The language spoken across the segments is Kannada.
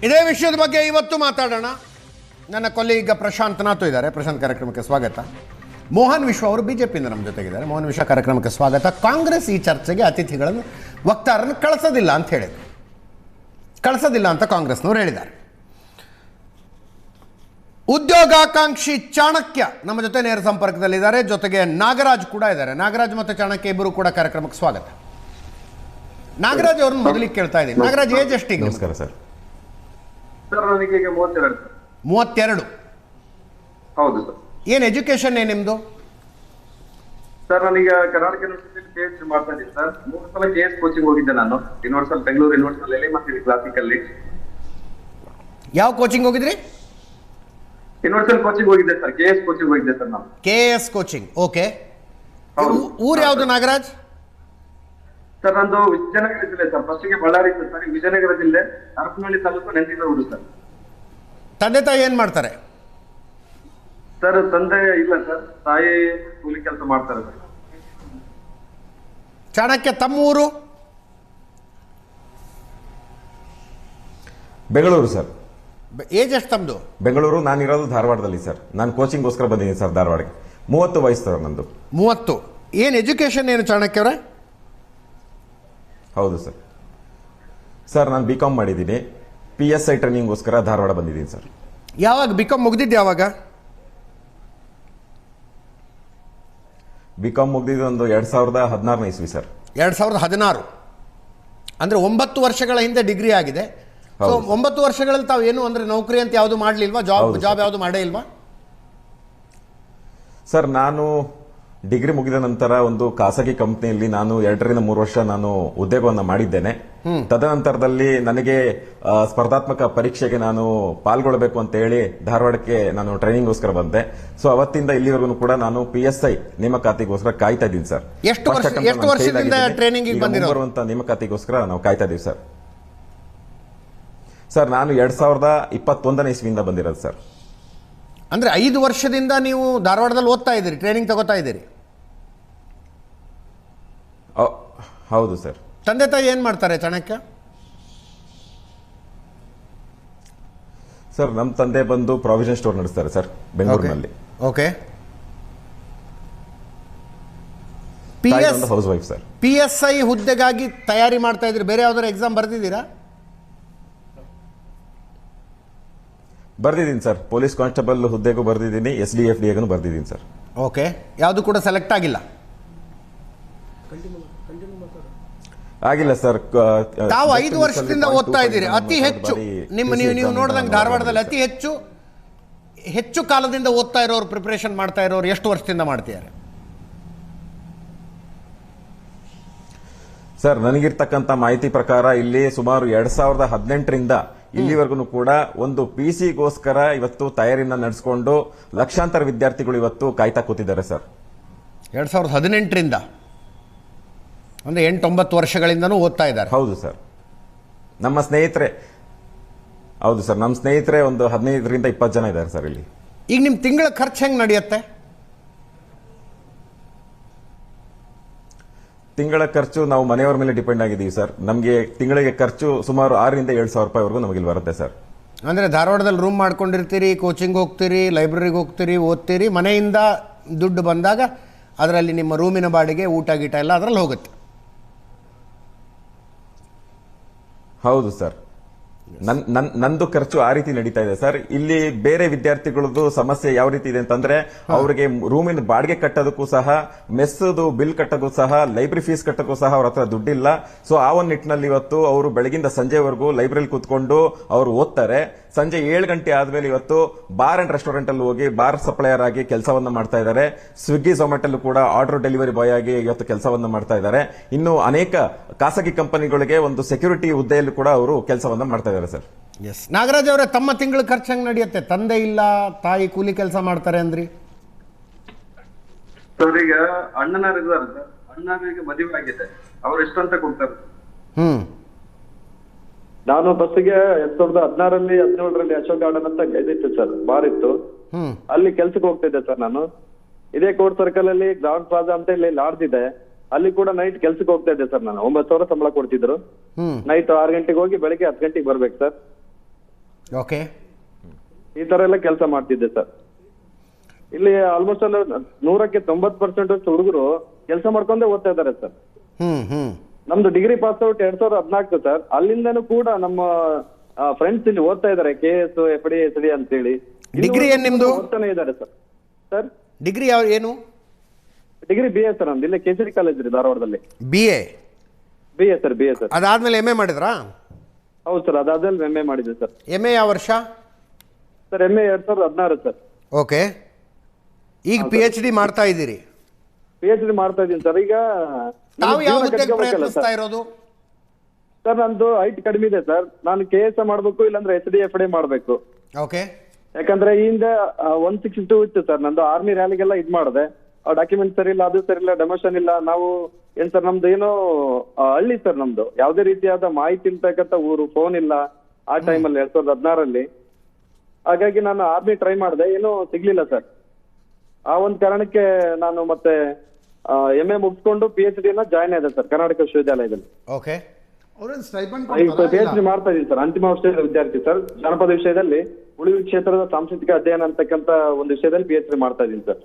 ಇದೇ ವಿಷಯದ ಬಗ್ಗೆ ಇವತ್ತು ಮಾತಾಡೋಣ. ನನ್ನ ಕೊಲ್ಲಿಗ ಪ್ರಶಾಂತ್ ನಾಥ್ ಇದ್ದಾರೆ. ಪ್ರಶಾಂತ್ ಕಾರ್ಯಕ್ರಮಕ್ಕೆ ಸ್ವಾಗತ. ಮೋಹನ್ ವಿಶ್ವ ಅವರು ಬಿಜೆಪಿಯಿಂದ ನಮ್ಮ ಜೊತೆಗಿದ್ದಾರೆ. ಮೋಹನ್ ವಿಶ್ವ ಕಾರ್ಯಕ್ರಮಕ್ಕೆ ಸ್ವಾಗತ. ಕಾಂಗ್ರೆಸ್ ಈ ಚರ್ಚೆಗೆ ಅತಿಥಿಗಳನ್ನು ವಕ್ತಾರನ್ನು ಕಳಿಸೋದಿಲ್ಲ ಅಂತ ಹೇಳಿದ್ರು. ಕಳಿಸೋದಿಲ್ಲ ಅಂತ ಕಾಂಗ್ರೆಸ್ನವರು ಹೇಳಿದ್ದಾರೆ. ಉದ್ಯೋಗಾಕಾಂಕ್ಷಿ ಚಾಣಕ್ಯ ನಮ್ಮ ಜೊತೆ ನೇರ ಸಂಪರ್ಕದಲ್ಲಿದ್ದಾರೆ. ಜೊತೆಗೆ ನಾಗರಾಜ್ ಕೂಡ ಇದ್ದಾರೆ. ನಾಗರಾಜ್ ಮತ್ತು ಚಾಣಕ್ಯ ಇಬ್ಬರು ಕೂಡ ಕಾರ್ಯಕ್ರಮಕ್ಕೆ ಸ್ವಾಗತ. ನಾಗರಾಜ್ ಅವ್ರನ್ನ ಮೊದಲಿಗೆ ಕೇಳ್ತಾ ಇದ್ದೀನಿ. ನಾಗರಾಜ್ ಏಜ್ ಎಷ್ಟಿಗೆ? ನಮಸ್ಕಾರ ಸರ್. ಸರ್ ನನಗೆ ಈಗ 32. 32. ಹೌದು ಸರ್. ಏನು ಎಜುಕೇಶನ್ ಏನು ನಿಮ್ಮದು? ಸರ್ ನಾನೀಗ ಕರ್ನಾಟಕ ಯೂನಿವರ್ಸಿಟಿ KS ಮಾಡ್ತಾ ಇದ್ದೀನಿ ಸರ್. 3 ಸಲ KS ಕೋಚಿಂಗ್ ಹೋಗಿದ್ದೆ ನಾನು. ಯೂನಿವರ್ಸಲ್ ಬೆಂಗಳೂರು ಯೂನಿವರ್ಸಲ್ ಮತ್ತೆ ಕ್ಲಾಸಿಕಲ್ಲಿ. ಯಾವ ಕೋಚಿಂಗ್ ಹೋಗಿದ್ರಿ? ಯೂನಿವರ್ಸಲ್ ಕೋಚಿಂಗ್ ಹೋಗಿದ್ದೆ ಸರ್. KS ಕೋಚಿಂಗ್ ಹೋಗಿದ್ದೆ ಸರ್ ನಾನು. KS coaching. ಓಕೆ. ಊರು ಯಾವುದು ನಾಗರಾಜ್? ಸರ್ ನಂದು ವಿಜಯನಗರ ಜಿಲ್ಲೆ ಸರ್. ಫಸ್ಟಿಗೆ ಬಳ್ಳಾರಿ ಇತ್ತು ಸರ್. ವಿಜಯನಗರ ಜಿಲ್ಲೆ ಹರಪನಹಳ್ಳಿ ತಾಲೂಕು ನೆಂದಿನ ಊರು ಸರ್. ತಂದೆ ತಾಯಿ ಏನು ಮಾಡ್ತಾರೆ? ಸರ್ ತಂದೆ ಇಲ್ಲ ಸರ್. ತಾಯಿ ಕೂಲಿ ಕೆಲಸ ಮಾಡ್ತಾರೆ ಸರ್. ಚಾಣಕ್ಯ ತಮ್ಮ ಊರು? ಬೆಂಗಳೂರು ಸರ್. ಏಜ್ ಎಷ್ಟು ತಮ್ಮದು? ಬೆಂಗಳೂರು. ನಾನಿರೋದು ಧಾರವಾಡದಲ್ಲಿ ಸರ್. ನಾನು ಕೋಚಿಂಗ್ಗೋಸ್ಕರ ಬಂದಿದ್ದೀನಿ ಸರ್ ಧಾರವಾಡಕ್ಕೆ. 30 ವಯಸ್ಸು ಸರ್ ನಂದು. 30. ಏನು ಎಜುಕೇಷನ್ ಏನು ಚಾಣಕ್ಯ ಅವರೇ? ಹೌದು ಸರ್. ಸರ್ ನಾನು BCom ಮಾಡಿದ್ದೀನಿ. PSI ಟ್ರೈನಿಂಗ್ಗೋಸ್ಕರ ಧಾರವಾಡ ಬಂದಿದ್ದೀನಿ ಸರ್. ಯಾವಾಗ BCom ಮುಗ್ದಿದ್ದು? ಯಾವಾಗ BCom ಮುಗಿದಿದ್ದು ಒಂದು 2016 ಇಸ್ವಿ ಸರ್. 2016. ಅಂದರೆ 9 ವರ್ಷಗಳ ಹಿಂದೆ ಡಿಗ್ರಿ ಆಗಿದೆ. ಸೊ 9 ವರ್ಷಗಳಲ್ಲಿ ತಾವು ಏನು ಅಂದರೆ ನೌಕರಿ ಅಂತ ಯಾವುದು ಮಾಡಲಿಲ್ವಾ? ಜಾಬ್ ಯಾವುದು ಮಾಡೇ ಇಲ್ವಾ ಸರ್? ನಾನು ಡಿಗ್ರಿ ಮುಗಿದ ನಂತರ ಒಂದು ಖಾಸಗಿ ಕಂಪನಿಯಲ್ಲಿ ನಾನು 2 ರಿಂದ 3 ವರ್ಷ ನಾನು ಉದ್ಯೋಗವನ್ನು ಮಾಡಿದ್ದೇನೆ. ತದನಂತರದಲ್ಲಿ ನನಗೆ ಸ್ಪರ್ಧಾತ್ಮಕ ಪರೀಕ್ಷೆಗೆ ನಾನು ಪಾಲ್ಗೊಳ್ಳಬೇಕು ಅಂತ ಹೇಳಿ ಧಾರವಾಡಕ್ಕೆ ನಾನು ಟ್ರೈನಿಂಗ್ಗೋಸ್ಕರ ಬಂದೆ. ಸೊ ಅವತ್ತಿಂದ ಇಲ್ಲಿವರೆಗೂ ಕೂಡ ನಾನು PSI ನೇಮಕಾತಿಗೋಸ್ಕರ ಕಾಯ್ತಾ ಇದ್ದೀನಿ ಸರ್. ಎಷ್ಟು ವರ್ಷದಿಂದ ಟ್ರೈನಿಂಗ್ ಬರುವಂತ ನೇಮಕಾತಿಗೋಸ್ಕರ ನಾವು ಕಾಯ್ತಾ ಇದ್ದೀವಿ ಸರ್. ಸರ್ ನಾನು 2021 ಇಸ್ವಿಯಿಂದ ಬಂದಿರೋದು ಸರ್. ಅಂದರೆ 5 ವರ್ಷದಿಂದ ನೀವು ಧಾರವಾಡದಲ್ಲಿ ಓದ್ತಾ ಇದ್ದೀರಿ, ಟ್ರೈನಿಂಗ್ ತಗೋತಾ ಇದ್ದೀರಿ? ಹೌದು ಸರ್. ತಂದೆ ತಾಯಿ ಏನು ಮಾಡ್ತಾರೆ ಚಾಣಕ್ಯ? ಸರ್ ನಮ್ಮ ತಂದೆ ಬಂದು ಪ್ರಾವಿಷನ್ ಸ್ಟೋರ್ ನಡೆಸ್ತಾರೆ ಸರ್ ಬೆಂಗಳೂರಿನಲ್ಲಿ. Okay. Housewife sir. PSI ಹುದ್ದೆಗಾಗಿ ತಯಾರಿ ಮಾಡ್ತಾ ಇದ್ರಿ? ಬೇರೆ ಯಾವ್ದಾದ್ರು ಎಕ್ಸಾಮ್ ಬರ್ದಿದ್ದೀರಾ? ಬರ್ದಿದ್ದೀನಿ ಸರ್. ಪೊಲೀಸ್ ಕಾನ್ಸ್ಟೇಬಲ್ ಹುದ್ದೆಗೂ ಬರ್ದಿದ್ದೀನಿ, SDFDಗೂ ಬರ್ದಿದ್ದೀನಿ ಸರ್. ಓಕೆ. ಯಾವುದು ಕೂಡ ಸೆಲೆಕ್ಟ್ ಆಗಿಲ್ಲ? ಆಗಿಲ್ಲ ಸರ್. ತಾವು 5 ವರ್ಷದಿಂದ ಓದ್ತಾ ಇದ್ದೀರಿ. ಅತಿ ಹೆಚ್ಚು ನೀವು ನೋಡಿದಂಗೆ ಧಾರವಾಡದಲ್ಲಿ ಅತಿ ಹೆಚ್ಚು ಕಾಲದಿಂದ ಓದ್ತಾ ಇರೋರು, ಪ್ರಿಪರೇಷನ್ ಮಾಡ್ತಾ ಇರೋರು ಎಷ್ಟು ವರ್ಷದಿಂದ ಮಾಡ್ತಿದ್ದಾರೆ? ಸರ್ ನನಗಿರ್ತಕ್ಕಂಥ ಮಾಹಿತಿ ಪ್ರಕಾರ ಇಲ್ಲಿ ಸುಮಾರು 2018ರಿಂದ ಇಲ್ಲಿವರೆಗೂ ಕೂಡ ಒಂದು PCಗೋಸ್ಕರ ಇವತ್ತು ತಯಾರಿನ ನಡೆಸಿಕೊಂಡು ಲಕ್ಷಾಂತರ ವಿದ್ಯಾರ್ಥಿಗಳು ಇವತ್ತು ಕಾಯ್ತಾ ಕೂತಿದ್ದಾರೆ ಸರ್. 2018ರಿಂದ ಅಂದ್ರೆ 8-9 ವರ್ಷಗಳಿಂದನೂ ಓದ್ತಾ ಇದ್ದಾರೆ. ಹೌದು ಸರ್. ನಮ್ಮ ಸ್ನೇಹಿತರೆ ಹೌದು ಸರ್. ನಮ್ಮ ಸ್ನೇಹಿತರೆ ಒಂದು 15ರಿಂದ 20 ಜನ ಇದ್ದಾರೆ ಸರ್ ಇಲ್ಲಿ. ಈಗ ನಿಮ್ಮ ತಿಂಗಳ ಖರ್ಚು ಹೆಂಗೆ ನಡೆಯುತ್ತೆ? ತಿಂಗಳ ಖರ್ಚು ನಾವು ಮನೆಯವರ ಮೇಲೆ ಡಿಪೆಂಡ್ ಆಗಿದ್ದೀವಿ ಸರ್. ನಮಗೆ ತಿಂಗಳಿಗೆ ಖರ್ಚು ಸುಮಾರು 6 ರಿಂದ 7 ಸಾವಿರ ರೂಪಾಯಿವರೆಗೂ ನಮಗೆ ಇಲ್ಲಿ ಬರುತ್ತೆ ಸರ್. ಅಂದರೆ ಧಾರವಾಡದಲ್ಲಿ ರೂಮ್ ಮಾಡ್ಕೊಂಡಿರ್ತೀರಿ, ಕೋಚಿಂಗ್ ಹೋಗ್ತೀರಿ, ಲೈಬ್ರರಿಗೆ ಹೋಗ್ತೀರಿ, ಓದ್ತೀರಿ. ಮನೆಯಿಂದ ದುಡ್ಡು ಬಂದಾಗ ಅದರಲ್ಲಿ ನಿಮ್ಮ ರೂಮಿನ ಬಾಡಿಗೆ, ಊಟ ಗೀಟ ಎಲ್ಲ ಅದರಲ್ಲಿ ಹೋಗುತ್ತೆ. ಹೌದು ಸರ್. ನಂದು ಖರ್ಚು ಆ ರೀತಿ ನಡೀತಾ ಇದೆ ಸರ್. ಇಲ್ಲಿ ಬೇರೆ ವಿದ್ಯಾರ್ಥಿಗಳದ್ದು ಸಮಸ್ಯೆ ಯಾವ ರೀತಿ ಇದೆ ಅಂತಂದ್ರೆ ಅವರಿಗೆ ರೂಮಿನ ಬಾಡಿಗೆ ಕಟ್ಟೋದಕ್ಕೂ ಸಹ, ಮೆಸ್ಸದು ಬಿಲ್ ಕಟ್ಟೋದಕ್ಕೂ ಸಹ, ಲೈಬ್ರರಿ ಫೀಸ್ ಕಟ್ಟೋದಕ್ಕೂ ಸಹ ಅವ್ರ ಹತ್ರ ದುಡ್ಡಿಲ್ಲ. ಸೊ ಆ ಒಂದು ನಿಟ್ಟಿನಲ್ಲಿ ಇವತ್ತು ಅವರು ಬೆಳಗಿಂದ ಸಂಜೆವರೆಗೂ ಲೈಬ್ರರಿಲಿ ಕೂತ್ಕೊಂಡು ಅವರು ಓದ್ತಾರೆ. ಸಂಜೆ 7 ಗಂಟೆ ಆದ್ಮೇಲೆ ಇವತ್ತು ಬಾರ್ ಅಂಡ್ ರೆಸ್ಟೋರೆಂಟ್ ಅಲ್ಲಿ ಹೋಗಿ ಬಾರ್ ಸಪ್ಲೈಯರ್ ಆಗಿ ಕೆಲಸವನ್ನ ಮಾಡ್ತಾ ಇದ್ದಾರೆ. ಸ್ವಿಗ್ಗಿ ಝೊಮ್ಯಾಟೊ ಕೂಡ ಆರ್ಡರ್ ಡೆಲಿವರಿ ಬಾಯ್ ಆಗಿ ಇವತ್ತು ಕೆಲಸವನ್ನ ಮಾಡ್ತಾ ಇದ್ದಾರೆ. ಇನ್ನು ಅನೇಕ ಖಾಸಗಿ ಕಂಪನಿಗಳಿಗೆ ಒಂದು ಸೆಕ್ಯೂರಿಟಿ ಹುದ್ದೆಯಲ್ಲಿ ಕೂಡ ಅವರು ಕೆಲಸವನ್ನ ಮಾಡ್ತಾ ಇದ್ದಾರೆ ಸರ್. ಎಸ್. ನಾಗರಾಜ್ ಅವರೇ, ತಮ್ಮ ತಿಂಗಳ ಖರ್ಚು ಹೆಂಗೆ ನಡೆಯುತ್ತೆ? ತಂದೆ ಇಲ್ಲ, ತಾಯಿ ಕೂಲಿ ಕೆಲಸ ಮಾಡ್ತಾರೆ ಅಂದ್ರಿ. ಸರ್ ಈಗ ಅಣ್ಣನಾರು ಇದ್ದಾರೆ ಸರ್. ಅಣ್ಣನಿಗೆ ಮದುವೆ ಆಗಿದೆ. ಅವ್ರು ಎಷ್ಟಂತ ಕೊಡ್ತಾರೆ? ನಾನು ಫಸ್ಟಿಗೆ 2016ರಲ್ಲಿ 17ರಲ್ಲಿ ಅಶೋಕ್ ಗಾರ್ಡನ್ ಅಂತ ಇದಿತ್ತು ಸರ್, ಬಾರ್ ಇತ್ತು. ಅಲ್ಲಿ ಕೆಲ್ಸಕ್ಕೆ ಹೋಗ್ತಿದ್ದೆ ಸರ್ ನಾನು. ಇದೇ ಕೋರ್ಟ್ ಸರ್ಕಲ್ ಅಲ್ಲಿ ಗ್ರೌಂಡ್ ಪ್ಲಾಜಾ ಅಂತ ಇಲ್ಲಿ ಲಾಡ್ಜ್ ಇದೆ. ಅಲ್ಲಿ ಕೂಡ ನೈಟ್ ಕೆಲ್ಸಕ್ಕೆ ಹೋಗ್ತಾ ಇದ್ದೆ ಸರ್ ನಾನು. 9,000 ಸಂಬಳ ಕೊಡ್ತಿದ್ರು. ನೈಟ್ 6 ಗಂಟೆಗೆ ಹೋಗಿ ಬೆಳಗ್ಗೆ 10 ಗಂಟೆಗೆ ಬರ್ಬೇಕು ಸರ್. ಓಕೆ. ಈ ತರ ಎಲ್ಲ ಕೆಲಸ ಮಾಡ್ತಿದ್ದೆ ಸರ್. ಇಲ್ಲಿ ಆಲ್ಮೋಸ್ಟ್ ಅಲ್ಲ 100% ಹುಡುಗರು ಕೆಲಸ ಮಾಡ್ಕೊಂಡೇ ಓದ್ತಾ ಇದಾರೆ ಸರ್. ನಮ್ದು ಡಿಗ್ರಿ ಪಾಸ್ ಔಟ್ 2014 ಸರ್. ಅಲ್ಲಿಂದನೂ ಕೂಡ ನಮ್ಮ ಫ್ರೆಂಡ್ಸ್ ಇಲ್ಲಿ ಓದ್ತಾ ಇದಾರೆ, KS, FD, SD ಅಂತೇಳಿ. ಡಿಗ್ರಿ ಏನ್ ನಿಮ್ದು? ಓದ್ತಾನೆ ಇದಾರೆ ಸರ್. ಸರ್ ಡಿಗ್ರಿ ಏನು? Degree BA sir. ನಮ್ದು ಇಲ್ಲೇ ಕೇಸರಿ ಕಾಲೇಜ್ ರೀ ಧಾರವಾಡದಲ್ಲಿ. BA sir. BA sir. ಅದಾದ್ಮೇಲೆ MA ಮಾಡಿದ್ರಾ? ಹೌದು ಸರ್, ಅದಾದ್ಮೇಲೆ MA ಮಾಡಿದ್ದೆ ಸರ್. MA ಯಾವ ವರ್ಷ ಸರ್? MA 2016 sir. ಓಕೆ. ಈಗ PhD ಮಾಡ್ತಾ ಇದ್ದೀರಿ? PhD ಮಾಡ್ತಾ ಇದ್ದೀನಿ ಸರ್. ಈಗ ತಾವು ಯಾವ ಹುದ್ದೆಗೆ ಪ್ರಯತ್ನಿಸ್ತಾ ಇರೋದು? ಸರ್ ನಂದು ಹೈಟ್ ಕಡಿಮೆ ಇದೆ ಸರ್. ನಾನು KS ಮಾಡ್ಬೇಕು, ಇಲ್ಲಾಂದ್ರೆ SD, FD ಮಾಡ್ಬೇಕು. ಓಕೆ. ಯಾಕಂದ್ರೆ ಈ ಹಿಂದೆ 162 ಇತ್ತು ಸರ್. ನಂದು ಆರ್ಮಿ ರ್ಯಾಲಿಗೆಲ್ಲ ಇದ್ ಮಾಡಿದೆ. ಡಾಕ್ಯುಮೆಂಟ್ ಸರಿ ಇಲ್ಲ, ಅದು ಸರಿ ಇಲ್ಲ, ಡೆಮೋಷನ್ ಇಲ್ಲ. ನಾವು ಏನ್ ಸರ್, ನಮ್ದು ಏನೋ ಹಳ್ಳಿ ಸರ್. ನಮ್ದು ಯಾವ್ದೇ ರೀತಿಯಾದ ಮಾಹಿತಿ ಇರ್ತಕ್ಕಂಥ ಊರು, ಫೋನ್ ಇಲ್ಲ ಆ ಟೈಮಲ್ಲಿ 2016 ಹಾಗಾಗಿ ನಾನು ಆರ್ಮಿ ಟ್ರೈ ಮಾಡಿದೆ, ಏನೂ ಸಿಗ್ಲಿಲ್ಲ ಸರ್. ಆ ಒಂದ್ ಕಾರಣಕ್ಕೆ ನಾನು ಮತ್ತೆ MA ಮುಗಿಸ್ಕೊಂಡು PhD ಜಾಯ್ನ್ ಆಗಿದೆ ಸರ್ ಕರ್ನಾಟಕ ವಿಶ್ವವಿದ್ಯಾಲಯದಲ್ಲಿ. ಓಕೆ. PhD ಮಾಡ್ತಾ ಇದ್ದೀನಿ ಸರ್. ಅಂತಿಮ ವರ್ಷದ ವಿದ್ಯಾರ್ಥಿ ಸರ್. ಜಾನಪದ ವಿಷಯದಲ್ಲಿ ಉಳಿವಿ ಕ್ಷೇತ್ರದ ಸಾಂಸ್ಕೃತಿಕ ಅಧ್ಯಯನ ಅಂತಕ್ಕಂಥ ಒಂದು ವಿಷಯದಲ್ಲಿ PhD ಮಾಡ್ತಾ ಇದ್ದೀನಿ ಸರ್.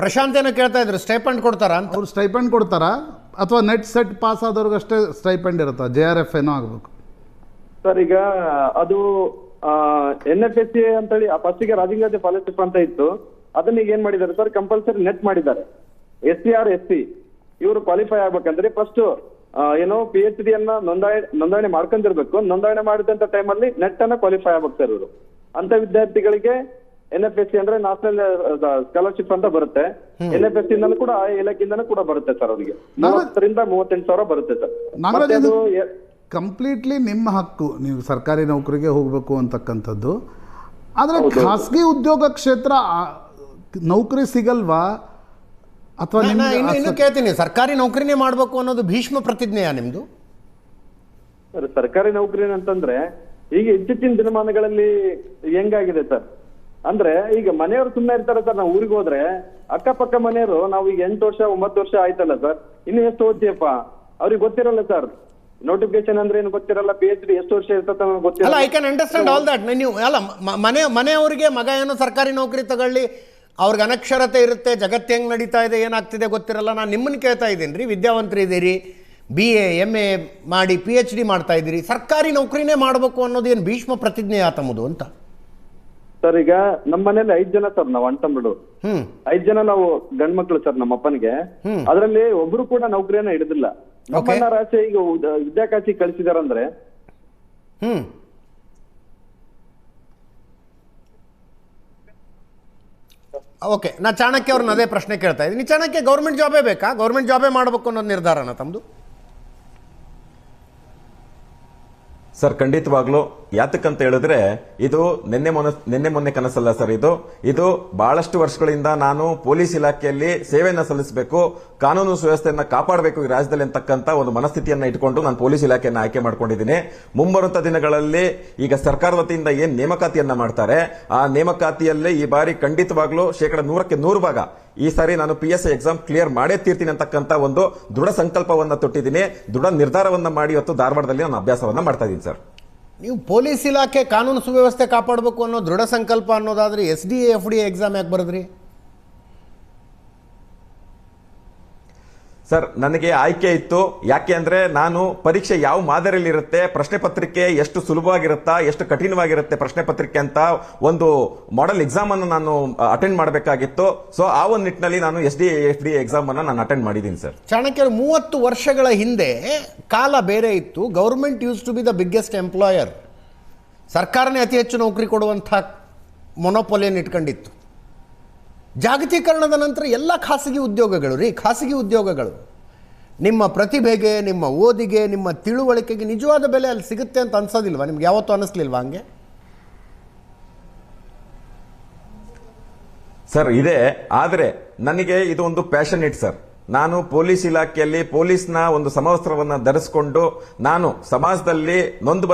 ಪ್ರಶಾಂತ್ ಏನೋ ಕೇಳ್ತಾ ಇದ್ರು, ಸ್ಟೈಪಂಡ್ ಕೊಡ್ತಾರಾ ಅಂತ. ಅವ್ರು ಸ್ಟೈಪಂಡ್ ಕೊಡ್ತಾರಾ ಅಥವಾ ನೆಟ್ ಸೆಟ್ ಪಾಸ್ ಆದವ್ರಿಗಷ್ಟೇ ಸ್ಟೈಪಂಡ್ ಇರುತ್ತಾ? JRF ಏನೋ ಆಗಬೇಕು ಸರ್. ಈಗ ಅದು NFSC ಅಂತೇಳಿ ಫಸ್ಟಿಗೆ ರಾಜೀವ್ ಸ್ಕಾಲರ್ಶಿಪ್ ಅಂತ ಇತ್ತು. ಅದನ್ನ ಈಗ ಏನ್ ಮಾಡಿದ್ದಾರೆ ಸರ್, ಕಂಪಲ್ಸರಿ ನೆಟ್ ಮಾಡಿದ್ದಾರೆ. SCR SC ಇವರು ಕ್ವಾಲಿಫೈ ಆಗ್ಬೇಕಂದ್ರೆ ಫಸ್ಟ್ ಏನೋ PhD ನೋಂದಣಿ ಮಾಡ್ಕೊಂಡಿರ್ಬೇಕು. ನೋಂದಣಿ ಮಾಡಿದಂತ ಟೈಮಲ್ಲಿ ನೆಟ್ ಅನ್ನ ಕ್ವಾಲಿಫೈ ಆಗ್ಬೇಕು ಸರ್ ಇವರು. ಅಂತ ವಿದ್ಯಾರ್ಥಿಗಳಿಗೆ NFSC ಅಂದ್ರೆ ನ್ಯಾಷನಲ್ ಸ್ಕಾಲರ್ಶಿಪ್ ಅಂತ ಬರುತ್ತೆ. NFSC ಇಂದಲೂ ಕೂಡ ಆ ಇಲಾಖೆಯಿಂದನೂ ಕೂಡ ಬರುತ್ತೆ ಸರ್. ಅವರಿಗೆ 30,000 ರಿಂದ 38,000 ಬರುತ್ತೆ ಸರ್. ಕಂಪ್ಲೀಟ್ಲಿ ನಿಮ್ಮ ಹಕ್ಕು, ನೀವು ಸರ್ಕಾರಿ ನೌಕರಿಗೆ ಹೋಗಬೇಕು ಅಂತಕ್ಕಂಥದ್ದು. ಆದರೆ ಖಾಸಗಿ ಉದ್ಯೋಗ ಕ್ಷೇತ್ರ ನೌಕರಿ ಸಿಗಲ್ವಾ? ಅಥವಾ ಇನ್ನು ಕೇಳ್ತೀನಿ, ಸರ್ಕಾರಿ ನೌಕರಿನೇ ಮಾಡಬೇಕು ಅನ್ನೋದು ಭೀಷ್ಮ ಪ್ರತಿಜ್ಞೆಯಾ ನಿಮ್ದು? ಸರ್ ಸರ್ಕಾರಿ ನೌಕರಿ ಅಂತಂದ್ರೆ ಈಗ ಇತ್ತೀಚಿನ ದಿನಮಾನಗಳಲ್ಲಿ ಹೆಂಗಾಗಿದೆ ಸರ್ ಅಂದ್ರೆ, ಈಗ ಮನೆಯವರು ಸುಮ್ಮನೆ ಇರ್ತಾರೆ ಸರ್. ನಾವು ಊರಿಗೆ ಹೋದ್ರೆ ಅಕ್ಕಪಕ್ಕ ಮನೆಯವರು, ನಾವು ಈಗ 8 ವರ್ಷ 9 ವರ್ಷ ಆಯ್ತಲ್ಲ ಸರ್, ಇನ್ನು ಎಷ್ಟು ಓದ್ತೀಯಪ್ಪ ಅವ್ರಿಗೆ ಗೊತ್ತಿರಲ್ಲ ಸರ್. ನೋಟಿಫಿಕೇಶನ್ ಅಂದ್ರೆ ಏನು ಗೊತ್ತಿರಲ್ಲ. PhD ಎಷ್ಟು ವರ್ಷ ಇರ್ತದೆ ಗೊತ್ತಿರಲ್ಲ. I can understand all that. ನೀವು ಅಲ್ಲ, ಮನೆಯವರಿಗೆ ಮಗ ಏನೋ ಸರ್ಕಾರಿ ನೌಕರಿ ತಗೊಳ್ಳಿ, ಅವ್ರಿಗೆ ಅನಕ್ಷರತೆ ಇರುತ್ತೆ, ಜಗತ್ತು ಹೆಂಗೆ ನಡೀತಾ ಇದೆ, ಏನಾಗ್ತಿದೆ ಗೊತ್ತಿರಲ್ಲ. ನಾನು ನಿಮ್ಮನ್ನು ಕೇಳ್ತಾ ಇದ್ದೀನಿ ರೀ, ವಿದ್ಯಾವಂತರು ಇದ್ದೀರಿ, BA MA ಮಾಡಿ PhD ಮಾಡ್ತಾ ಇದ್ದೀರಿ, ಸರ್ಕಾರಿ ನೌಕರಿನೇ ಮಾಡಬೇಕು ಅನ್ನೋದು ಏನು ಭೀಷ್ಮ ಪ್ರತಿಜ್ಞೆ ತಮ್ಮದು ಅಂತ? ಸರ್ ಈಗ ನಮ್ಮ ಮನೇಲಿ 5 ಜನ ಸರ್, ನಾವು ಅಣ್ತಂಬಿಡು 5 ಜನ ನಾವು ಗಂಡ್ಮಕ್ಳು ಸರ್. ನಮ್ಮ ಅಪ್ಪನಿಗೆ ಅದರಲ್ಲಿ ಒಬ್ರು ಕೂಡ ನೌಕರಿಯನ್ನ ಹಿಡಿದಿಲ್ಲ. ನಮ್ಮನ್ನ ರಾಶಿ ಈಗ ವಿದ್ಯಾಕಾಶಿ ಕಳಿಸಿದಾರಂದ್ರೆ ಓಕೆ. ನಾ ಚಾಣಕ್ಯ ಅವ್ರನ್ನ ಅದೇ ಪ್ರಶ್ನೆ ಕೇಳ್ತಾ ಇದ್ದೀನಿ. ಚಾಣಕ್ಯ, ಗೌರ್ಮೆಂಟ್ ಜಾಬೇ ಬೇಕಾ? ಗೌರ್ಮೆಂಟ್ ಜಾಬೇ ಮಾಡಬೇಕು ಅನ್ನೋದು ನಿರ್ಧಾರನ ತಮ್ಮದು? ಸರ್ ಖಂಡಿತವಾಗ್ಲೂ. ಯಾತಕ್ಕಂತ ಹೇಳಿದ್ರೆ ಇದು ನಿನ್ನೆ ಮೊನ್ನೆ ಕನಸಲ್ಲ ಸರ್. ಇದು ಬಹಳಷ್ಟು ವರ್ಷಗಳಿಂದ ನಾನು ಪೊಲೀಸ್ ಇಲಾಖೆಯಲ್ಲಿ ಸೇವೆಯನ್ನ ಸಲ್ಲಿಸಬೇಕು, ಕಾನೂನು ಸುವ್ಯವಸ್ಥೆಯನ್ನ ಕಾಪಾಡಬೇಕು ಈ ರಾಜ್ಯದಲ್ಲಿ ಅಂತಕ್ಕಂಥ ಒಂದು ಮನಸ್ಥಿತಿಯನ್ನ ಇಟ್ಕೊಂಡು ನಾನು ಪೊಲೀಸ್ ಇಲಾಖೆಯನ್ನ ಆಯ್ಕೆ ಮಾಡ್ಕೊಂಡಿದ್ದೀನಿ. ಮುಂಬರುವಂತ ದಿನಗಳಲ್ಲಿ ಈಗ ಸರ್ಕಾರದ ವತಿಯಿಂದ ಏನ್ ನೇಮಕಾತಿಯನ್ನ ಮಾಡ್ತಾರೆ, ಆ ನೇಮಕಾತಿಯಲ್ಲಿ ಈ ಬಾರಿ ಖಂಡಿತವಾಗ್ಲೂ 100% 100% ಈ ಸಾರಿ ನಾನು PSI ಎಕ್ಸಾಮ್ ಕ್ಲಿಯರ್ ಮಾಡೇ ತೀರ್ತೀನಿ ಅಂತಕ್ಕಂಥ ಒಂದು ದೃಢ ಸಂಕಲ್ಪವನ್ನ ತೊಟ್ಟಿದ್ದೀನಿ. ದೃಢ ನಿರ್ಧಾರವನ್ನ ಮಾಡಿ ಇವತ್ತು ಧಾರವಾಡದಲ್ಲಿ ನಾನು ಅಭ್ಯಾಸವನ್ನ ಮಾಡ್ತಾ ಇದ್ದೀನಿ ಸರ್. ನೀವು ಪೊಲೀಸ್ ಇಲಾಖೆ ಕಾನೂನು ಸುವ್ಯವಸ್ಥೆ ಕಾಪಾಡಬೇಕು ಅನ್ನೋ ದೃಢ ಸಂಕಲ್ಪ ಅನ್ನೋದಾದ್ರೆ SDA FDA ಎಕ್ಸಾಮ್ ಯಾಕೆ ಬರೆದ್ರಿ ಸರ್? ನನಗೆ ಆಯ್ಕೆ ಇತ್ತು. ಯಾಕೆ ಅಂದ್ರೆ ನಾನು ಪರೀಕ್ಷೆ ಯಾವ ಮಾದರಿಯಲ್ಲಿ ಇರುತ್ತೆ, ಪ್ರಶ್ನೆ ಪತ್ರಿಕೆ ಎಷ್ಟು ಸುಲಭವಾಗಿರುತ್ತಾ, ಎಷ್ಟು ಕಠಿಣವಾಗಿರುತ್ತೆ ಪ್ರಶ್ನೆ ಪತ್ರಿಕೆ ಅಂತ ಒಂದು ಮಾಡೆಲ್ ಎಕ್ಸಾಮ್ ಅನ್ನು ನಾನು ಅಟೆಂಡ್ ಮಾಡಬೇಕಾಗಿತ್ತು. ಸೊ ಆ ಒಂದು ನಿಟ್ಟಿನಲ್ಲಿ ನಾನು SDA FDA ಎಕ್ಸಾಮ್ ಅನ್ನು ನಾನು ಅಟೆಂಡ್ ಮಾಡಿದ್ದೀನಿ ಸರ್. ಚಾಣಕ್ಯರು 30 ವರ್ಷಗಳ ಹಿಂದೆ ಕಾಲ ಬೇರೆ ಇತ್ತು. Government used to be the biggest employer. ಸರ್ಕಾರನೇ ಅತಿ ಹೆಚ್ಚು ನೌಕರಿ ಕೊಡುವಂಥ ಮೊನೋಪೊಲಿಯನ್ನು ಇಟ್ಕೊಂಡಿತ್ತು. ಜಾಗತೀಕರಣದ ನಂತರ ಎಲ್ಲ ಖಾಸಗಿ ಉದ್ಯೋಗಗಳು ನಿಮ್ಮ ಪ್ರತಿಭೆಗೆ, ನಿಮ್ಮ ಓದಿಗೆ, ನಿಮ್ಮ ತಿಳುವಳಿಕೆಗೆ ನಿಜವಾದ ಬೆಲೆ ಅಲ್ಲಿ ಸಿಗುತ್ತೆ ಅಂತ ಅನ್ಸೋದಿಲ್ವಾ ನಿಮ್ಗೆ? ಯಾವತ್ತೂ ಅನಿಸ್ಲಿಲ್ವಾ ಹಂಗೆ? ಸರ್ ಇದೆ, ಆದರೆ ನನಗೆ ಇದು ಒಂದು ಪ್ಯಾಷನೇಟ್ ಸರ್. ನಾನು ಪೊಲೀಸ್ ಇಲಾಖೆಯಲ್ಲಿ ಪೊಲೀಸ್ನ ಒಂದು ಸಮವಸ್ತ್ರವನ್ನ ಧರಿಸಿಕೊಂಡು ನಾನು ಸಮಾಜದಲ್ಲಿ ನೊಂದು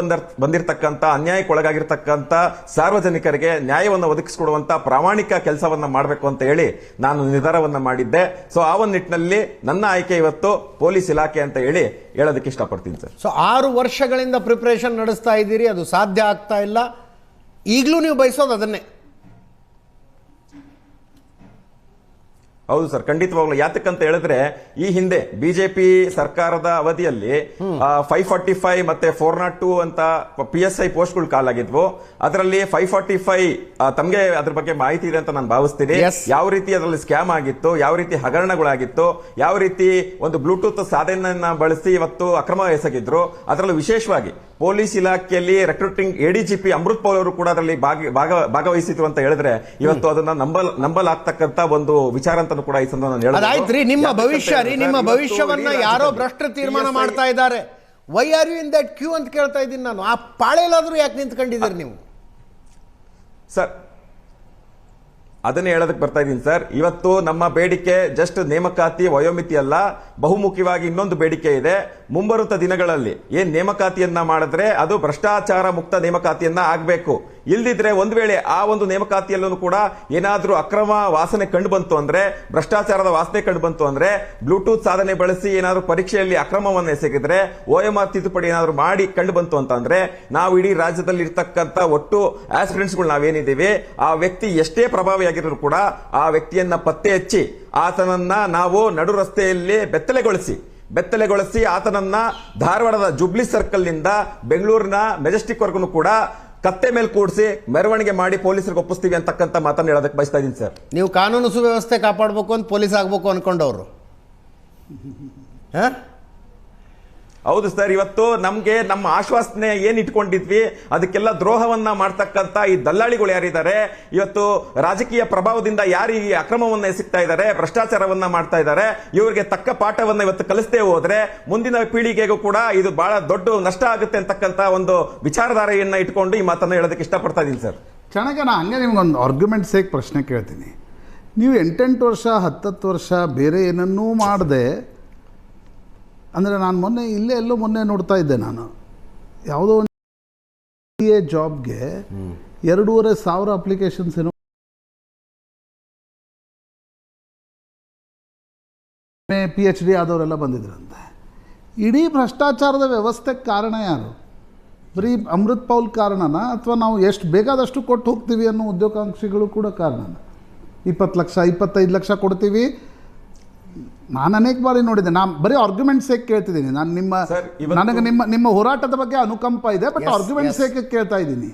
ಬಂದಿರತಕ್ಕಂತ ಅನ್ಯಾಯಕ್ಕೊಳಗಾಗಿರ್ತಕ್ಕಂಥ ಸಾರ್ವಜನಿಕರಿಗೆ ನ್ಯಾಯವನ್ನು ಒದಗಿಸಿಕೊಡುವಂತ ಪ್ರಾಮಾಣಿಕ ಕೆಲಸವನ್ನ ಮಾಡಬೇಕು ಅಂತ ಹೇಳಿ ನಾನು ನಿರ್ಧಾರವನ್ನ ಮಾಡಿದ್ದೆ. ಸೊ ಆ ಒಂದು ನಿಟ್ಟಿನಲ್ಲಿ ನನ್ನ ಆಯ್ಕೆ ಇವತ್ತು ಪೊಲೀಸ್ ಇಲಾಖೆ ಅಂತ ಹೇಳಿ ಹೇಳೋದಕ್ಕೆ ಇಷ್ಟಪಡ್ತೀನಿ ಸರ್. ಸೊ 6 ವರ್ಷಗಳಿಂದ ಪ್ರಿಪರೇಷನ್ ನಡೆಸ್ತಾ ಇದ್ದೀರಿ, ಅದು ಸಾಧ್ಯ ಆಗ್ತಾ ಇಲ್ಲ. ಈಗಲೂ ನೀವು ಬಯಸೋದು ಅದನ್ನೇ? ಹೌದು ಸರ್, ಖಂಡಿತವಾಗ್ಲು. ಯಾತಕ್ಕಂತ ಹೇಳಿದ್ರೆ ಈ ಹಿಂದೆ ಬಿಜೆಪಿ ಸರ್ಕಾರದ ಅವಧಿಯಲ್ಲಿ 545 ಮತ್ತೆ 402 ಅಂತ PSI ಪೋಸ್ಟ್ಗಳು ಕಾಲಾಗಿದ್ವು. ಅದರಲ್ಲಿ 545 ತಮಗೆ ಅದ್ರ ಬಗ್ಗೆ ಮಾಹಿತಿ ಇದೆ ಅಂತ ನಾನು ಭಾವಿಸ್ತೀನಿ. ಯಾವ ರೀತಿ ಅದರಲ್ಲಿ ಸ್ಕ್ಯಾಮ್ ಆಗಿತ್ತು, ಯಾವ ರೀತಿ ಹಗರಣಗಳಾಗಿತ್ತು, ಯಾವ ರೀತಿ ಒಂದು ಬ್ಲೂಟೂತ್ ಸಾಧನೆಯನ್ನ ಬಳಸಿ ಇವತ್ತು ಅಕ್ರಮ ಎಸಗಿದ್ರು. ಅದರಲ್ಲೂ ವಿಶೇಷವಾಗಿ ಪೊಲೀಸ್ ಇಲಾಖೆಯಲ್ಲಿ ರೆಕ್ರೂಟಿಂಗ್ ADGP ಅಮೃತ್ ಪೌಲ್ ಅವರು ಕೂಡ ಅದರಲ್ಲಿ ಭಾಗವಹಿಸಿದ್ರು ಅಂತ ಹೇಳಿದ್ರೆ ಇವತ್ತು ಅದನ್ನ ನಂಬಲಾಗ್ತಕ್ಕಂತ ಒಂದು ವಿಚಾರ ಅಂತ ಕೂಡ ಈ ಸಂದರ್ಭ ಅದಾಯ್ತ್ರಿ. ನಿಮ್ಮ ಭವಿಷ್ಯ ರೀ, ನಿಮ್ಮ ಭವಿಷ್ಯವನ್ನ ಯಾರೋ ಭ್ರಷ್ಟ ತೀರ್ಮಾನ ಮಾಡ್ತಾ ಇದ್ದಾರೆ. Why are you in that queue ಅಂತ ಕೇಳ್ತಾ ಇದ್ದೀನಿ ನಾನು. ಆ ಪಾಳೆಲಾದ್ರೂ ಯಾಕೆ ನಿಂತ್ಕೊಂಡಿದ್ದೀರಿ ನೀವು? ಸರ್ ಅದನ್ನೇ ಹೇಳೋದಕ್ಕೆ ಬರ್ತಾ ಇದ್ದೀನಿ ಸರ್. ಇವತ್ತು ನಮ್ಮ ಬೇಡಿಕೆ ಜಸ್ಟ್ ನೇಮಕಾತಿ ವಯೋಮಿತಿ ಅಲ್ಲ, ಬಹುಮುಖ್ಯವಾಗಿ ಇನ್ನೊಂದು ಬೇಡಿಕೆ ಇದೆ. ಮುಂಬರುವ ದಿನಗಳಲ್ಲಿ ಏನ್ ನೇಮಕಾತಿಯನ್ನ ಮಾಡಿದ್ರೆ ಅದು ಭ್ರಷ್ಟಾಚಾರ ಮುಕ್ತ ನೇಮಕಾತಿಯನ್ನ ಆಗಬೇಕು. ಇಲ್ದಿದ್ರೆ ಒಂದ್ ವೇಳೆ ಆ ಒಂದು ನೇಮಕಾತಿಯಲ್ಲೂ ಕೂಡ ಏನಾದ್ರೂ ಅಕ್ರಮ ವಾಸನೆ ಕಂಡು ಬಂತು ಅಂದ್ರೆ, ಭ್ರಷ್ಟಾಚಾರದ ವಾಸನೆ ಕಂಡು ಬಂತು ಅಂದ್ರೆ, ಬ್ಲೂಟೂತ್ ಸಾಧನೆ ಬಳಸಿ ಏನಾದ್ರೂ ಪರೀಕ್ಷೆಯಲ್ಲಿ ಅಕ್ರಮವನ್ನು ಎಸಗಿದ್ರೆ, OMR ತಿದ್ದುಪಡಿ ಏನಾದ್ರೂ ಮಾಡಿ ಕಂಡು ಬಂತು ಅಂತಂದ್ರೆ ನಾವು ಇಡೀ ರಾಜ್ಯದಲ್ಲಿ ಇರ್ತಕ್ಕಂಥ ಒಟ್ಟು ಆಸ್ಪಿರೆಂಟ್ಸ್ಗಳು ನಾವೇನಿದ್ದೀವಿ ಆ ವ್ಯಕ್ತಿ ಎಷ್ಟೇ ಪ್ರಭಾವಿಯಾಗಿದ್ರು ಕೂಡ ಆ ವ್ಯಕ್ತಿಯನ್ನ ಪತ್ತೆ ಹಚ್ಚಿ ಆತನನ್ನ ನಾವು ನಡು ರಸ್ತೆಯಲ್ಲಿ ಬೆತ್ತಲೆಗೊಳಿಸಿ ಆತನನ್ನ ಧಾರವಾಡದ ಜುಬ್ಲಿ ಸರ್ಕಲ್ ನಿಂದ ಬೆಂಗಳೂರಿನ ಮೆಜೆಸ್ಟಿಕ್ ವರ್ಗು ಕೂಡ ಕತ್ತೆ ಮೇಲೆ ಕೂಡಿಸಿ ಮೆರವಣಿಗೆ ಮಾಡಿ ಪೊಲೀಸರಿಗೆ ಒಪ್ಪಿಸ್ತೀವಿ ಅಂತಕ್ಕಂಥ ಮಾತನ್ನು ಹೇಳೋದಕ್ಕೆ ಬಯಸ್ತಾ ಇದ್ದೀನಿ ಸರ್. ನೀವು ಕಾನೂನು ಸುವ್ಯವಸ್ಥೆ ಕಾಪಾಡಬೇಕು ಅಂತ ಪೊಲೀಸ್ ಆಗಬೇಕು ಅನ್ಕೊಂಡವರು? ಹೌದು ಸರ್, ಇವತ್ತು ನಮ್ಗೆ ನಮ್ಮ ಆಶ್ವಾಸನೆ ಏನ್ ಇಟ್ಕೊಂಡಿದ್ವಿ ಅದಕ್ಕೆಲ್ಲ ದ್ರೋಹವನ್ನ ಮಾಡ್ತಕ್ಕಂತ ಈ ದಲ್ಲಾಳಿಗಳು ಯಾರಿದ್ದಾರೆ, ಇವತ್ತು ರಾಜಕೀಯ ಪ್ರಭಾವದಿಂದ ಯಾರು ಈ ಅಕ್ರಮವನ್ನ ಎಸಗ್ತಾ ಇದ್ದಾರೆ, ಭ್ರಷ್ಟಾಚಾರವನ್ನ ಮಾಡ್ತಾ ಇದ್ದಾರೆ, ಇವರಿಗೆ ತಕ್ಕ ಪಾಠವನ್ನ ಇವತ್ತು ಕಲಿಸದೇ ಹೋದ್ರೆ ಮುಂದಿನ ಪೀಳಿಗೆಗೂ ಕೂಡ ಇದು ಬಹಳ ದೊಡ್ಡ ನಷ್ಟ ಆಗುತ್ತೆ ಅಂತಕ್ಕಂತ ಒಂದು ವಿಚಾರಧಾರೆಯನ್ನ ಇಟ್ಕೊಂಡು ಈ ಮಾತನ್ನ ಹೇಳೋದಕ್ಕೆ ಇಷ್ಟಪಡ್ತಾ ಇದ್ದೀನಿ ಸರ್. ಚೆನ್ನಾಗಿ ನಾ ಹಂಗೆ ನಿಮ್ಗೊಂದು ಆರ್ಗ್ಯುಮೆಂಟ್ ಸೇಕ್ ಪ್ರಶ್ನೆ ಕೇಳ್ತೀನಿ. ನೀವು 8 ವರ್ಷ 10 ವರ್ಷ ಬೇರೆ ಏನನ್ನೂ ಮಾಡದೆ, ಅಂದರೆ ನಾನು ಮೊನ್ನೆ ನೋಡ್ತಾ ಇದ್ದೆ, ನಾನು ಯಾವುದೋ ಒಂದು ಜಾಬ್ಗೆ 2,500 ಅಪ್ಲಿಕೇಶನ್ಸ್ ಏನೋ PhD ಆದವರೆಲ್ಲ ಬಂದಿದ್ರಂತೆ. ಇಡೀ ಭ್ರಷ್ಟಾಚಾರದ ವ್ಯವಸ್ಥೆಗೆ ಕಾರಣ ಯಾರು? ಬರೀ ಅಮೃತ್ ಪೌಲ್ ಕಾರಣನಾ, ಅಥವಾ ನಾವು ಎಷ್ಟು ಬೇಕಾದಷ್ಟು ಕೊಟ್ಟು ಹೋಗ್ತೀವಿ ಅನ್ನೋ ಉದ್ಯೋಗಾಂಕ್ಷಿಗಳು ಕೂಡ ಕಾರಣನ? 20 ಲಕ್ಷ 25 ಲಕ್ಷ ಕೊಡ್ತೀವಿ. ನಾನು ಅನೇಕ ಬಾರಿ ನೋಡಿದ್ದೆ. ನಾನು ಬರೀ ಆರ್ಗ್ಯುಮೆಂಟ್ ಸೇಕ್ ಕೇಳ್ತಿದ್ದೀನಿ. ನಾನು ನನಗೆ ನಿಮ್ಮ ಹೋರಾಟದ ಬಗ್ಗೆ ಅನುಕಂಪ ಇದೆ, ಬಟ್ ಆರ್ಗ್ಯುಮೆಂಟ್ ಸೇಕ್ ಕೇಳ್ತಾ ಇದ್ದೀನಿ.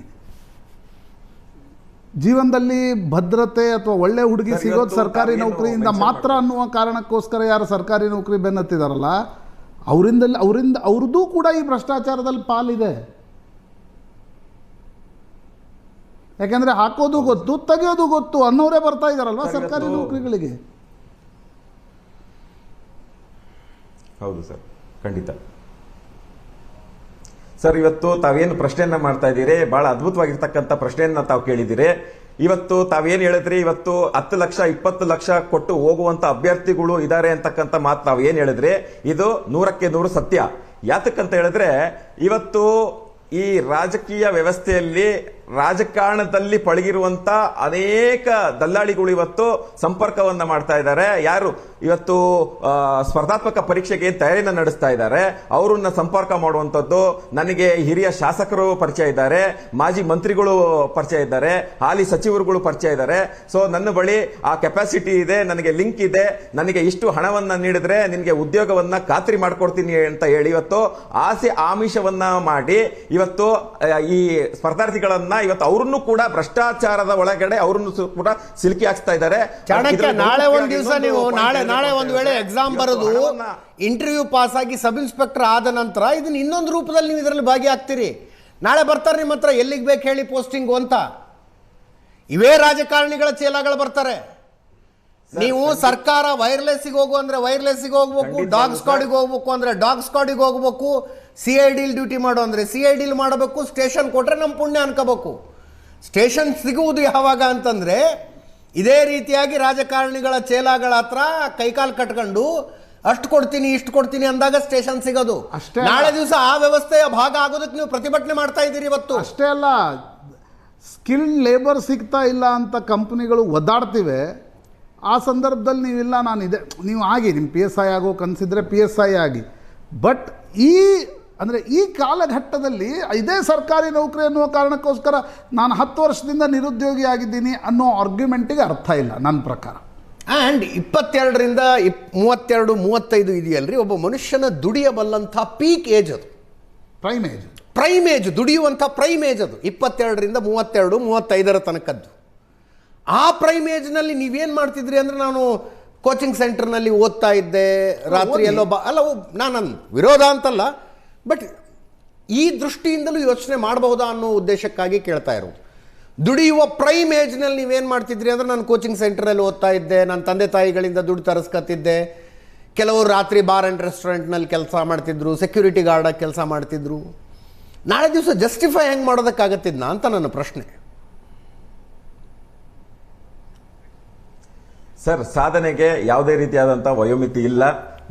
ಜೀವನದಲ್ಲಿ ಭದ್ರತೆ ಅಥವಾ ಒಳ್ಳೆ ಹುಡುಗಿ ಸಿಗೋದು ಸರ್ಕಾರಿ ನೌಕರಿಯಿಂದ ಮಾತ್ರ ಅನ್ನುವ ಕಾರಣಕ್ಕೋಸ್ಕರ ಯಾರು ಸರ್ಕಾರಿ ನೌಕರಿ ಬೆನ್ನತ್ತಿದಾರಲ್ಲ ಅವ್ರದ್ದು ಕೂಡ ಈ ಭ್ರಷ್ಟಾಚಾರದಲ್ಲಿ ಪಾಲಿದೆ. ಯಾಕೆಂದ್ರೆ ಹಾಕೋದು ಗೊತ್ತು, ತೆಗೆಯೋದು ಗೊತ್ತು ಅನ್ನೋರೇ ಬರ್ತಾ ಇದಾರಲ್ವಾ ಸರ್ಕಾರಿ ನೌಕರಿಗಳಿಗೆ. ಹೌದು ಸರ್, ಖಂಡಿತ ಸರ್. ಇವತ್ತು ತಾವೇನು ಪ್ರಶ್ನೆಯನ್ನ ಮಾಡ್ತಾ ಇದ್ದೀರಿ, ಬಹಳ ಅದ್ಭುತವಾಗಿರ್ತಕ್ಕಂಥ ಪ್ರಶ್ನೆಯನ್ನ ತಾವು ಕೇಳಿದ್ದೀರಿ. ಇವತ್ತು ತಾವೇನು ಹೇಳಿದ್ರಿ, ಇವತ್ತು 10 ಲಕ್ಷ 20 ಲಕ್ಷ ಕೊಟ್ಟು ಹೋಗುವಂತ ಅಭ್ಯರ್ಥಿಗಳು ಇದ್ದಾರೆ ಅಂತಕ್ಕಂಥ ಮಾತು ತಾವೇನು ಹೇಳಿದ್ರಿ, ಇದು 100ಕ್ಕೆ 100 ಸತ್ಯ. ಯಾತಕ್ಕಂತ ಹೇಳಿದ್ರೆ ಇವತ್ತು ಈ ರಾಜಕೀಯ ವ್ಯವಸ್ಥೆಯಲ್ಲಿ ರಾಜಕಾರಣದಲ್ಲಿ ಪಳಗಿರುವಂತ ಅನೇಕ ದಲ್ಲಾಳಿಗಳು ಇವತ್ತು ಸಂಪರ್ಕವನ್ನ ಮಾಡ್ತಾ ಇದ್ದಾರೆ. ಯಾರು ಇವತ್ತು ಸ್ಪರ್ಧಾತ್ಮಕ ಪರೀಕ್ಷೆಗೆ ತಯಾರಿನ ನಡೆಸ್ತಾ ಇದ್ದಾರೆ ಅವರನ್ನ ಸಂಪರ್ಕ ಮಾಡುವಂತದ್ದು. ನನಗೆ ಹಿರಿಯ ಶಾಸಕರು ಪರಿಚಯ ಇದ್ದಾರೆ, ಮಾಜಿ ಮಂತ್ರಿಗಳು ಪರಿಚಯ ಇದ್ದಾರೆ, ಹಾಲಿ ಸಚಿವರುಗಳು ಪರಿಚಯ ಇದ್ದಾರೆ. ಸೊ ನನ್ನ ಬಳಿ ಆ ಕೆಪಾಸಿಟಿ ಇದೆ, ನನಗೆ ಲಿಂಕ್ ಇದೆ, ನನಗೆ ಇಷ್ಟು ಹಣವನ್ನ ನೀಡಿದ್ರೆ ನಿನ್ಗೆ ಉದ್ಯೋಗವನ್ನ ಖಾತ್ರಿ ಮಾಡ್ಕೊಡ್ತೀನಿ ಅಂತ ಹೇಳಿ ಇವತ್ತು ಆಸೆ ಆಮಿಷವನ್ನ ಮಾಡಿ ಇವತ್ತು ಈ ಸ್ಪರ್ಧಾರ್ಥಿಗಳನ್ನ ಇವತ್ತು ಅವರನ್ನು ಕೂಡ ಭ್ರಷ್ಟಾಚಾರದ ಒಳಗಡೆ ಅವರನ್ನು ಕೂಡ ಸಿಲುಕಿ ಹಾಕ್ತಾ ಇದ್ದಾರೆ. ನಾಳೆ ಒಂದ್ ದಿವಸ ನೀವು ನಾಳೆ ಒಂದ್ ವೇಳೆ ಎಕ್ಸಾಮ್ ಬರೋದು, ಇಂಟರ್ವ್ಯೂ ಪಾಸ್ ಆಗಿ ಸಬ್ ಇನ್ಸ್ಪೆಕ್ಟರ್ ಆದ ನಂತರ ಇದನ್ನ ಇನ್ನೊಂದು ರೂಪದಲ್ಲಿ ನೀವು ಇದರಲ್ಲಿ ಭಾಗಿಯಾಗ್ತೀರಿ. ನಾಳೆ ಬರ್ತಾರೆ ನಿಮ್ಮ ಹತ್ರ, ಎಲ್ಲಿಗೆ ಬೇಕು ಹೇಳಿ ಪೋಸ್ಟಿಂಗು ಅಂತ. ಇವೇ ರಾಜಕಾರಣಿಗಳ ಚೇಲಾಗಳು ಬರ್ತಾರೆ. ನೀವು ಸರ್ಕಾರ ವೈರ್ಲೆಸ್ಸಿಗೆ ಹೋಗು ಅಂದ್ರೆ ವೈರ್ಲೆಸ್ಸಿಗೆ ಹೋಗ್ಬೇಕು, ಡಾಗ್ ಸ್ಕ್ವಾಡಿಗೆ ಹೋಗ್ಬೇಕು ಅಂದ್ರೆ ಡಾಗ್ ಸ್ಕ್ವಾಡಿಗೆ ಹೋಗ್ಬೇಕು, CID ಡ್ಯೂಟಿ ಮಾಡು ಅಂದ್ರೆ CID ಮಾಡಬೇಕು, ಸ್ಟೇಷನ್ ಕೊಟ್ರೆ ನಮ್ಮ ಪುಣ್ಯ ಅನ್ಕೋಬೇಕು. ಸ್ಟೇಷನ್ ಸಿಗುವುದು ಯಾವಾಗ ಅಂತಂದ್ರೆ ಇದೇ ರೀತಿಯಾಗಿ ರಾಜಕಾರಣಿಗಳ ಚೇಲಾಗಳ ಹತ್ರ ಕೈಕಾಲು ಕಟ್ಕೊಂಡು ಅಷ್ಟು ಕೊಡ್ತೀನಿ ಇಷ್ಟು ಕೊಡ್ತೀನಿ ಅಂದಾಗ ಸ್ಟೇಷನ್ ಸಿಗೋದು. ಅಷ್ಟೇ ನಾಳೆ ದಿವಸ ಆ ವ್ಯವಸ್ಥೆಯ ಭಾಗ ಆಗೋದಕ್ಕೆ ನೀವು ಪ್ರತಿಭಟನೆ ಮಾಡ್ತಾ ಇದ್ದೀರಿ ಇವತ್ತು. ಅಷ್ಟೇ ಅಲ್ಲ, ಸ್ಕಿಲ್ಡ್ ಲೇಬರ್ ಸಿಗ್ತಾ ಇಲ್ಲ ಅಂತ ಕಂಪ್ನಿಗಳು ಒದ್ದಾಡ್ತಿವೆ. ಆ ಸಂದರ್ಭದಲ್ಲಿ ನೀವಿಲ್ಲ ನಾನಿದೆ, ನೀವು ಆಗಿ ನಿಮ್ಮ PSI ಆಗೋ ಕನಸಿದ್ರೆ PSI ಆಗಿ. ಬಟ್ ಈ ಕಾಲಘಟ್ಟದಲ್ಲಿ ಇದೇ ಸರ್ಕಾರಿ ನೌಕರಿ ಅನ್ನುವ ಕಾರಣಕ್ಕೋಸ್ಕರ ನಾನು 10 ವರ್ಷದಿಂದ ನಿರುದ್ಯೋಗಿ ಆಗಿದ್ದೀನಿ ಅನ್ನೋ ಆರ್ಗ್ಯುಮೆಂಟಿಗೆ ಅರ್ಥ ಇಲ್ಲ ನನ್ನ ಪ್ರಕಾರ. ಆ್ಯಂಡ್ 22ರಿಂದ 32, 35 ಇದೆಯಲ್ರಿ, ಒಬ್ಬ ಮನುಷ್ಯನ ದುಡಿಯಬಲ್ಲಂಥ ಪೀಕ್ ಏಜ್ ಅದು, ಪ್ರೈಮ್ ಏಜ್ ದುಡಿಯುವಂಥ ಪ್ರೈಮ್ ಏಜ್ ಅದು 22ರಿಂದ 32, 35 ತನಕದ್ದು. ಆ ಪ್ರೈಮ್ ಏಜ್ನಲ್ಲಿ ನೀವೇನು ಮಾಡ್ತಿದ್ರಿ ಅಂದರೆ, ನಾನು ಕೋಚಿಂಗ್ ಸೆಂಟರ್ನಲ್ಲಿ ಓದ್ತಾ ಇದ್ದೆ, ರಾತ್ರಿ ಎಲ್ಲೋ ನಾನು ವಿರೋಧ ಅಂತಲ್ಲ, ಬಟ್ ಈ ದೃಷ್ಟಿಯಿಂದಲೂ ಯೋಚನೆ ಮಾಡಬಹುದಾ ಅನ್ನೋ ಉದ್ದೇಶಕ್ಕಾಗಿ ಕೇಳ್ತಾ ಇರೋದು. ದುಡಿಯುವ ಪ್ರೈಮ್ ಏಜ್ನಲ್ಲಿ ನೀವೇನು ಮಾಡ್ತಿದ್ರಿ ಅಂದರೆ, ನಾನು ಕೋಚಿಂಗ್ ಸೆಂಟ್ರಲ್ಲಿ ಓದ್ತಾ ಇದ್ದೆ, ನನ್ನ ತಂದೆ ತಾಯಿಗಳಿಂದ ದುಡ್ಡು ತರಿಸ್ಕೊತಿದ್ದೆ, ಕೆಲವರು ರಾತ್ರಿ ಬಾರ್ ಆ್ಯಂಡ್ ರೆಸ್ಟೋರೆಂಟ್ನಲ್ಲಿ ಕೆಲಸ ಮಾಡ್ತಿದ್ರು, ಸೆಕ್ಯೂರಿಟಿ ಗಾರ್ಡಾಗಿ ಕೆಲಸ ಮಾಡ್ತಿದ್ರು. ನಾಳೆ ದಿವಸ ಜಸ್ಟಿಫೈ ಹೆಂಗೆ ಮಾಡೋದಕ್ಕಾಗತ್ತಿದ್ನಾ ಅಂತ ನನ್ನ ಪ್ರಶ್ನೆ. ಸರ್, ಸಾಧನೆಗೆ ಯಾವುದೇ ರೀತಿಯಾದಂಥ ವಯೋಮಿತಿ ಇಲ್ಲ.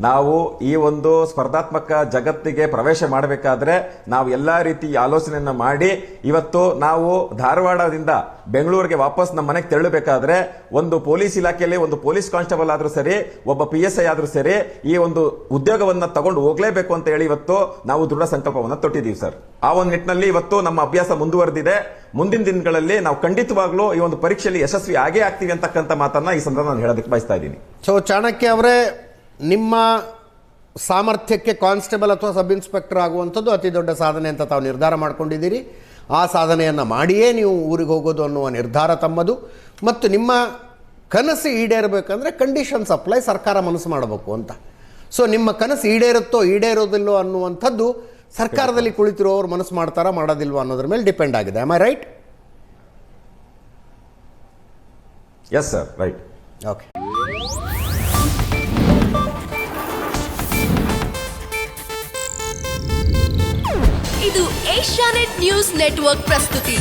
ನಾವು ಈ ಒಂದು ಸ್ಪರ್ಧಾತ್ಮಕ ಜಗತ್ತಿಗೆ ಪ್ರವೇಶ ಮಾಡಬೇಕಾದ್ರೆ ನಾವು ಎಲ್ಲಾ ರೀತಿ ಆಲೋಚನೆಯನ್ನ ಮಾಡಿ, ಇವತ್ತು ನಾವು ಧಾರವಾಡದಿಂದ ಬೆಂಗಳೂರಿಗೆ ವಾಪಸ್ ನಮ್ಮ ಮನೆಗೆ ತೆರಳಬೇಕಾದ್ರೆ ಒಂದು ಪೊಲೀಸ್ ಇಲಾಖೆಯಲ್ಲಿ ಒಂದು ಪೊಲೀಸ್ ಕಾನ್ಸ್ಟೇಬಲ್ ಆದ್ರೂ ಸರಿ, ಒಬ್ಬ PSI ಆದ್ರೂ ಸರಿ, ಈ ಒಂದು ಉದ್ಯೋಗವನ್ನ ತಗೊಂಡು ಹೋಗ್ಲೇಬೇಕು ಅಂತ ಹೇಳಿ ಇವತ್ತು ನಾವು ದೃಢ ಸಂಕಲ್ಪವನ್ನ ತೊಟ್ಟಿದ್ದೀವಿ ಸರ್. ಆ ಒಂದು ನಿಟ್ಟಿನಲ್ಲಿ ಇವತ್ತು ನಮ್ಮ ಅಭ್ಯಾಸ ಮುಂದುವರೆದಿದೆ. ಮುಂದಿನ ದಿನಗಳಲ್ಲಿ ನಾವು ಖಂಡಿತವಾಗ್ಲೂ ಈ ಒಂದು ಪರೀಕ್ಷೆಯಲ್ಲಿ ಯಶಸ್ವಿ ಆಗೇ ಆಗ್ತೀವಿ ಅಂತಕ್ಕಂಥ ಮಾತನ್ನ ಈ ಸಂದರ್ಭ ನಾನು ಹೇಳೋದಕ್ಕೆ ಬಯಸ್ತಾ ಇದ್ದೀನಿ. ಸೊ ಚಾಣಕ್ಯ ಅವರೇ, ನಿಮ್ಮ ಸಾಮರ್ಥ್ಯಕ್ಕೆ ಕಾನ್ಸ್ಟೇಬಲ್ ಅಥವಾ ಸಬ್ ಇನ್ಸ್ಪೆಕ್ಟರ್ ಆಗುವಂಥದ್ದು ಅತಿ ದೊಡ್ಡ ಸಾಧನೆ ಅಂತ ತಾವು ನಿರ್ಧಾರ ಮಾಡ್ಕೊಂಡಿದ್ದೀರಿ. ಆ ಸಾಧನೆಯನ್ನು ಮಾಡಿಯೇ ನೀವು ಊರಿಗೆ ಹೋಗೋದು ಅನ್ನುವ ನಿರ್ಧಾರ ತಮ್ಮದು. ಮತ್ತು ನಿಮ್ಮ ಕನಸು ಈಡೇರಬೇಕಂದ್ರೆ ಕಂಡೀಷನ್ಸ್ ಅಪ್ಲೈ, ಸರ್ಕಾರ ಮನಸ್ಸು ಮಾಡಬೇಕು ಅಂತ. ಸೊ ನಿಮ್ಮ ಕನಸು ಈಡೇರುತ್ತೋ ಈಡೇರೋದಿಲ್ಲೋ ಅನ್ನುವಂಥದ್ದು ಸರ್ಕಾರದಲ್ಲಿ ಕುಳಿತಿರೋರು ಮನಸ್ಸು ಮಾಡ್ತಾರಾ ಮಾಡೋದಿಲ್ವೋ ಅನ್ನೋದ್ರ ಮೇಲೆ ಡಿಪೆಂಡ್ ಆಗಿದೆ. Am I right? Yes sir, right. Okay. ಇದು ಏಷ್ಯಾನೆಟ್ ನ್ಯೂಸ್ ನೆಟ್ವರ್ಕ್ ಪ್ರಸ್ತುತಿ.